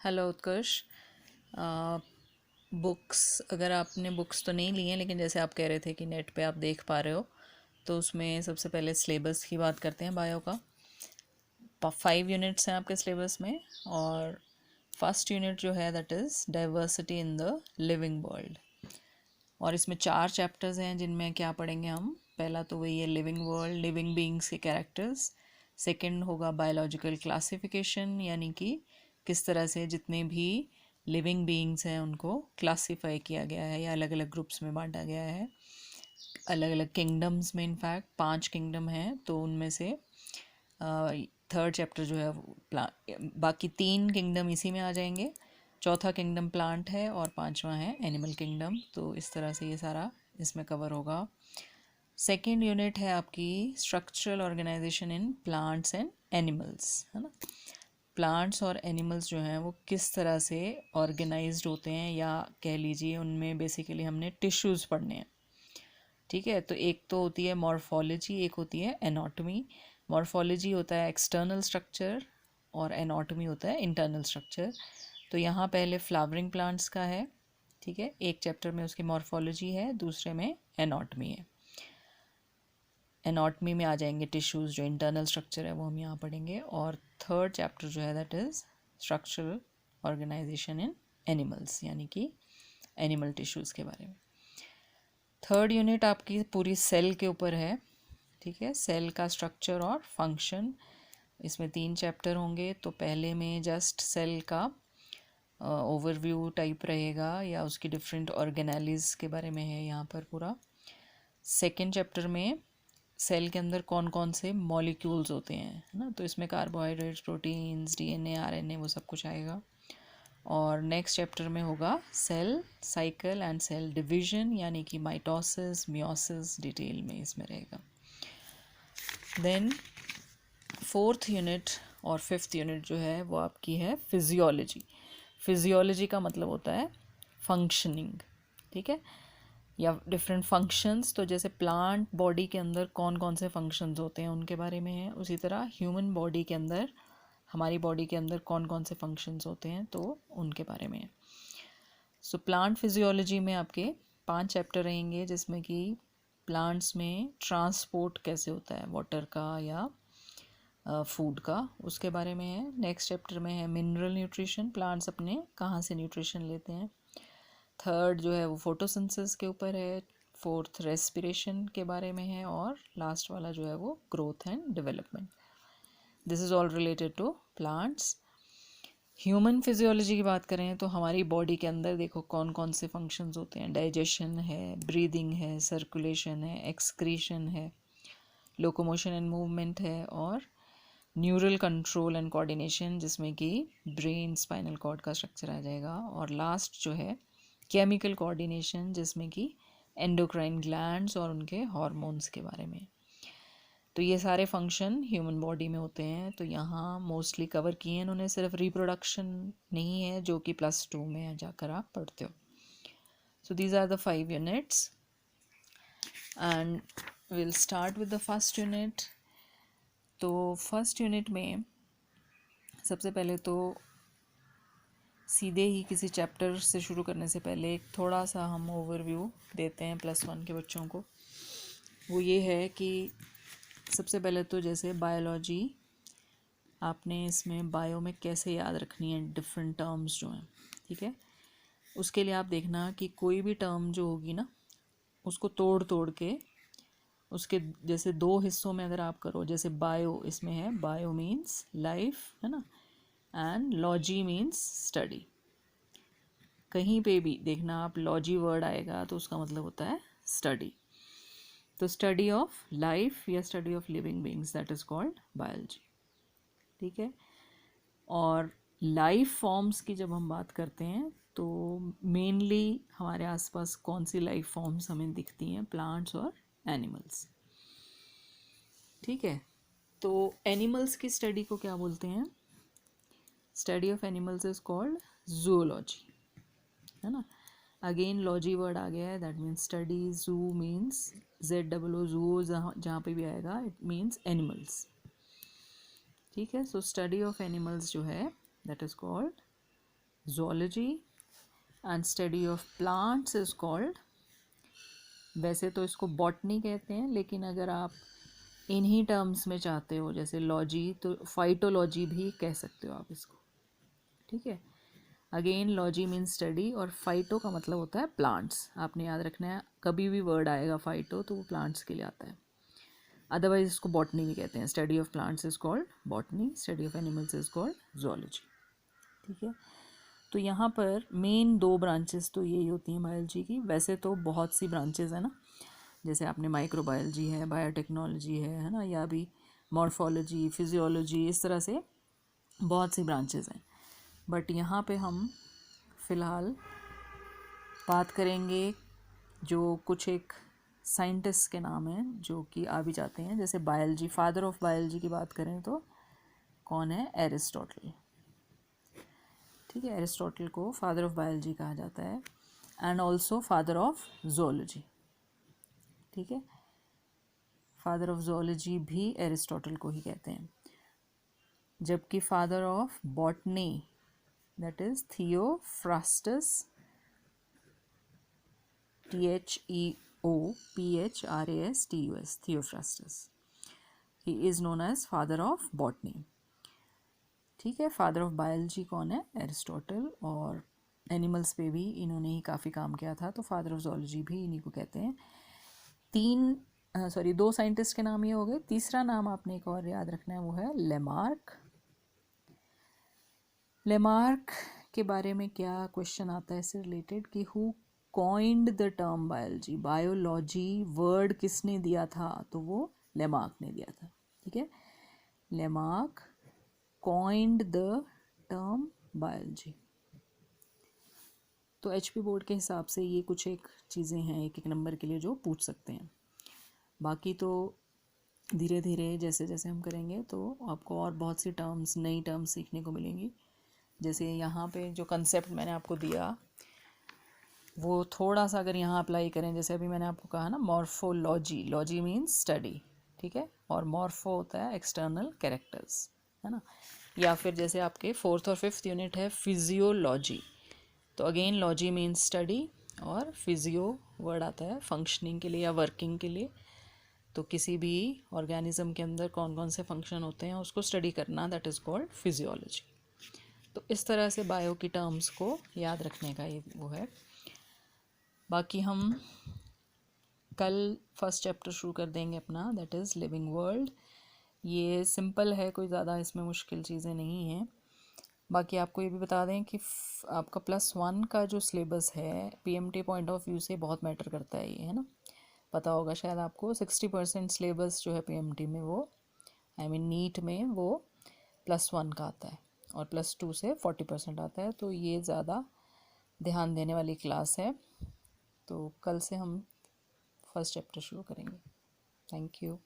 Hello उत्कर्ष। Books अगर आपने books तो नहीं ली हैं, लेकिन जैसे आप कह रहे थे कि नेट पे आप देख पा रहे हो, तो उसमें सबसे पहले सिलेबस की बात करते हैं। बायो का 5 यूनिट्स हैं आपके सिलेबस में, और फर्स्ट यूनिट जो है that is diversity in the living world. और इसमें 4 चैप्टर्स हैं जिनमें क्या पढ़ेंगे हम। पहला तो वही है लिविंग वर्ल्ड, लिविंग बीइंग्स के कैरेक्टर्स। सेकंड होगा बायोलॉजिकल क्लासिफिकेशन, यानी कि किस तरह से जितने भी लिविंग बीइंग्स हैं उनको क्लासीफाई किया गया है या अलग अलग ग्रुप्स में बांटा गया है, अलग अलग किंगडम्स में। इनफैक्ट 5 किंगडम हैं, तो उनमें से थर्ड चैप्टर जो है वो बाकी 3 किंगडम इसी में आ जाएंगे। चौथा किंगडम प्लांट है और पांचवा है एनिमल किंगडम। तो इस तरह से ये सारा इसमें कवर होगा। सेकेंड यूनिट है आपकी structural organisation in plants and animals, है ना। प्लांट्स और एनिमल्स जो हैं वो किस तरह से ऑर्गेनाइज्ड होते हैं, या कह लीजिए उनमें बेसिकली हमने टिश्यूज़ पढ़ने हैं। ठीक है, तो एक तो होती है मॉर्फोलॉजी, एक होती है एनाटॉमी। मॉर्फोलॉजी होता है एक्सटर्नल स्ट्रक्चर और एनाटॉमी होता है इंटरनल स्ट्रक्चर। तो यहाँ पहले फ्लावरिंग प्लांट्स का है, ठीक है। एक चैप्टर में उसकी मॉर्फोलॉजी है, दूसरे में एनाटॉमी है। एनाटॉमी में आ जाएंगे टिश्यूज़, जो इंटरनल स्ट्रक्चर है वो हम यहाँ पढ़ेंगे। और थर्ड चैप्टर जो है that is structural organisation in animals, यानी कि एनिमल टिश्यूज़ के बारे में। थर्ड यूनिट आपकी पूरी सेल के ऊपर है, ठीक है। सेल का स्ट्रक्चर और फंक्शन, इसमें 3 चैप्टर होंगे। तो पहले में जस्ट सेल का ओवरव्यू टाइप रहेगा, या उसकी डिफरेंट ऑर्गेनेलिज के बारे में है यहाँ पर पूरा। सेकेंड चैप्टर में सेल के अंदर कौन कौन से मॉलिक्यूल्स होते हैं, है ना। तो इसमें कार्बोहाइड्रेट्स, प्रोटीन्स, डीएनए, आरएनए, वो सब कुछ आएगा। और नेक्स्ट चैप्टर में होगा cell cycle and cell division, यानी कि माइटोसिस, मियोसिस डिटेल में इसमें रहेगा। देन फोर्थ यूनिट और फिफ्थ यूनिट जो है वो आपकी है फिजियोलॉजी। फिजियोलॉजी का मतलब होता है फंक्शनिंग, ठीक है, या डिफरेंट फंक्शंस। तो जैसे प्लांट बॉडी के अंदर कौन कौन से फंक्शंस होते हैं उनके बारे में है, उसी तरह ह्यूमन बॉडी के अंदर, हमारी बॉडी के अंदर कौन कौन से फंक्शंस होते हैं तो उनके बारे में है। सो प्लांट फिजियोलॉजी में आपके 5 चैप्टर रहेंगे, जिसमें कि प्लांट्स में ट्रांसपोर्ट कैसे होता है वाटर का या फूड का, उसके बारे में है। नेक्स्ट चैप्टर में है मिनरल न्यूट्रिशन, प्लांट्स अपने कहाँ से न्यूट्रिशन लेते हैं। थर्ड जो है वो फोटोसिंथेसिस के ऊपर है। फोर्थ रेस्पिरेशन के बारे में है। और लास्ट वाला जो है वो growth and development. This is all related to plants. Human physiology की बात करें तो हमारी बॉडी के अंदर देखो कौन कौन से फंक्शंस होते हैं। डाइजेशन है, ब्रीदिंग है, सर्कुलेशन है, एक्सक्रीशन है, लोकोमोशन एंड मूवमेंट है, और न्यूरल कंट्रोल एंड कोऑर्डिनेशन, जिसमें कि ब्रेन, स्पाइनल कॉर्ड का स्ट्रक्चर आ जाएगा। और लास्ट जो है केमिकल कोऑर्डिनेशन, जिसमें कि एंडोक्राइन ग्लैंड्स और उनके हार्मोन्स के बारे में। तो ये सारे फंक्शन ह्यूमन बॉडी में होते हैं। तो यहाँ मोस्टली कवर किए हैं उन्होंने, सिर्फ रिप्रोडक्शन नहीं है जो कि +2 में जाकर आप पढ़ते हो। So these are the 5 units and will start with the first unit. तो फर्स्ट यूनिट में सबसे पहले तो सीधे ही किसी चैप्टर से शुरू करने से पहले एक थोड़ा सा हम ओवरव्यू देते हैं +1 के बच्चों को। वो ये है कि सबसे पहले तो जैसे बायोलॉजी, आपने इसमें बायो में कैसे याद रखनी है डिफरेंट टर्म्स जो हैं, ठीक है। उसके लिए आप देखना कि कोई भी टर्म जो होगी ना, उसको तोड़ तोड़ के उसके जैसे 2 हिस्सों में अगर आप करो, जैसे बायो, इसमें है बायो मीन्स लाइफ, है ना, एंड लॉजी मीन्स स्टडी। कहीं पे भी देखना आप लॉजी वर्ड आएगा तो उसका मतलब होता है स्टडी। तो स्टडी ऑफ लाइफ या study of living beings, that is called biology, ठीक है। और लाइफ फॉर्म्स की जब हम बात करते हैं तो मेनली हमारे आसपास कौन सी लाइफ फॉर्म्स हमें दिखती हैं, प्लांट्स और एनिमल्स, ठीक है। तो एनिमल्स की स्टडी को क्या बोलते हैं, study of animals is called zoology, है ना। अगेन लॉजी वर्ड आ गया है, दैट मीन्स स्टडी। जू मीन्स ZOO, जू जहाँ पे भी आएगा इट मीन्स एनिमल्स, ठीक है। सो स्टडी ऑफ एनिमल्स जो है that is called zoology and study of plants is called, वैसे तो इसको बॉटनी कहते हैं, लेकिन अगर आप इन्हीं टर्म्स में चाहते हो जैसे लॉजी, तो फाइटोलॉजी भी कह सकते हो आप इसको, ठीक है। अगेन लॉजी मीन्स स्टडी और फाइटो का मतलब होता है प्लांट्स। आपने याद रखना है, कभी भी वर्ड आएगा फाइटो तो वो प्लांट्स के लिए आता है। अदरवाइज इसको बॉटनी भी कहते हैं। Study of plants is called botany, study of animals is called zoology, ठीक है। तो यहाँ पर मेन दो ब्रांचेस तो यही होती हैं बायोलॉजी की। वैसे तो बहुत सी ब्रांचेस है ना, जैसे आपने माइक्रोबायोलॉजी है, बायोटेक्नोलॉजी है ना, या भी मॉर्फोलॉजी, फिजियोलॉजी, इस तरह से बहुत सी ब्रांचेस हैं। बट यहाँ पे हम फ़िलहाल बात करेंगे जो कुछ एक साइंटिस्ट के नाम हैं जो कि आ भी जाते हैं। जैसे बायोलॉजी, फादर ऑफ बायोलॉजी की बात करें तो कौन है? एरिस्टोटल, ठीक है। एरिस्टोटल को फादर ऑफ बायोलॉजी कहा जाता है and also father of zoology, ठीक है। फादर ऑफ जोलॉजी भी एरिस्टोटल को ही कहते हैं। जबकि father of botany that is Theophrastus, THEOPHRASTUS, Theophrastus, he is known as father of botany, ठीक है। फादर ऑफ बायोलॉजी कौन है? एरिस्टोटल, और एनिमल्स पे भी इन्होंने ही काफ़ी काम किया था, तो फादर ऑफ जोलॉजी भी इन्हीं को कहते हैं। दो साइंटिस्ट के नाम ये हो गए। तीसरा नाम आपने एक और याद रखना है, वो है लेमार्क। लेमार्क के बारे में क्या क्वेश्चन आता है इससे रिलेटेड कि who coined the term biology, biology word किसने दिया था? तो वो लेमार्क ने दिया था, ठीक है। Lamarck coined the term biology. तो HP बोर्ड के हिसाब से ये कुछ एक चीज़ें हैं एक एक नंबर के लिए जो पूछ सकते हैं। बाकी तो धीरे धीरे जैसे जैसे हम करेंगे तो आपको और बहुत सी टर्म्स, नई टर्म्स सीखने को मिलेंगी। जैसे यहाँ पे जो कंसेप्ट मैंने आपको दिया वो थोड़ा सा अगर यहाँ अप्लाई करें, जैसे अभी मैंने आपको कहा ना मॉर्फोलॉजी, लॉजी मीन्स स्टडी, ठीक है, और मॉर्फो होता है एक्सटर्नल कैरेक्टर्स, है ना। या फिर जैसे आपके 4th और 5th यूनिट है फिजियोलॉजी, तो अगेन लॉजी मीन्स स्टडी और फिजियो वर्ड आता है फंक्शनिंग के लिए या वर्किंग के लिए। तो किसी भी ऑर्गेनिज्म के अंदर कौन कौन से फंक्शन होते हैं उसको स्टडी करना, दैट इज़ कॉल्ड फिजियोलॉजी। तो इस तरह से बायो की टर्म्स को याद रखने का ये वो है। बाकी हम कल फर्स्ट चैप्टर शुरू कर देंगे अपना, दैट इज़ लिविंग वर्ल्ड। ये सिंपल है, कोई ज़्यादा इसमें मुश्किल चीज़ें नहीं हैं। बाकी आपको ये भी बता दें कि आपका +1 का जो सिलेबस है PMT पॉइंट ऑफ व्यू से बहुत मैटर करता है ये, है ना। पता होगा शायद आपको 60% सिलेबस जो है PMT में वो नीट में वो +1 का आता है और +2 से 40% आता है। तो ये ज़्यादा ध्यान देने वाली क्लास है। तो कल से हम फर्स्ट चैप्टर शुरू करेंगे। Thank you.